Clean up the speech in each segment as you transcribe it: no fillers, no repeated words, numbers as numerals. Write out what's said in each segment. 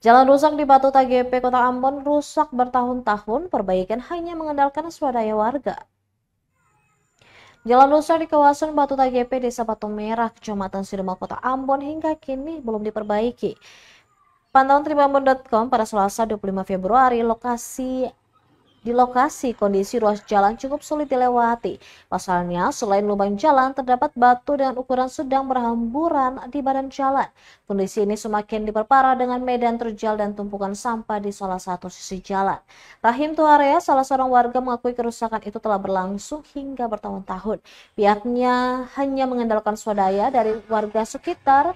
Jalan rusak di Batu TGP Kota Ambon rusak bertahun-tahun, perbaikan hanya mengandalkan swadaya warga. Jalan rusak di kawasan Batu TGP Desa Batu Merah, Kecamatan Sidomel, Kota Ambon hingga kini belum diperbaiki. Pantauan tribunambon.com pada Selasa 25 Februari, di lokasi kondisi ruas jalan cukup sulit dilewati. Pasalnya, selain lubang jalan, terdapat batu dengan ukuran sedang berhamburan di badan jalan. Kondisi ini semakin diperparah dengan medan terjal dan tumpukan sampah di salah satu sisi jalan. Rahim Tuarea, salah seorang warga, mengakui kerusakan itu telah berlangsung hingga bertahun-tahun. Pihaknya hanya mengandalkan swadaya dari warga sekitar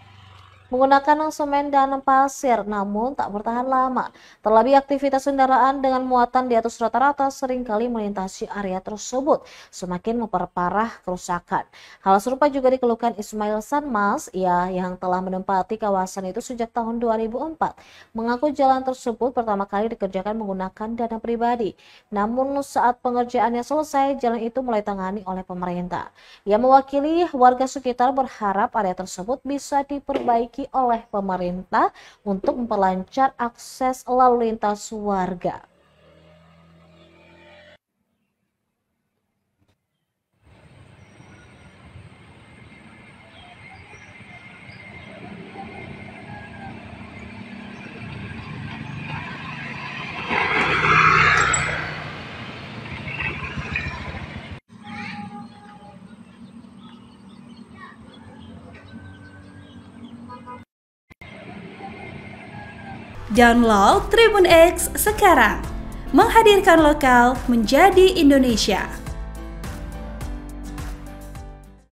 menggunakan semen dan pasir, namun tak bertahan lama. Terlebih aktivitas kendaraan dengan muatan di atas rata-rata seringkali melintasi area tersebut, semakin memperparah kerusakan. Hal serupa juga dikeluhkan Ismail Sanmas, ia yang telah menempati kawasan itu sejak tahun 2004. Mengaku jalan tersebut pertama kali dikerjakan menggunakan dana pribadi. Namun saat pengerjaannya selesai, jalan itu mulai ditangani oleh pemerintah. Ia mewakili warga sekitar berharap area tersebut bisa diperbaiki oleh pemerintah untuk memperlancar akses lalu lintas warga. Download Tribun X sekarang, menghadirkan lokal menjadi Indonesia.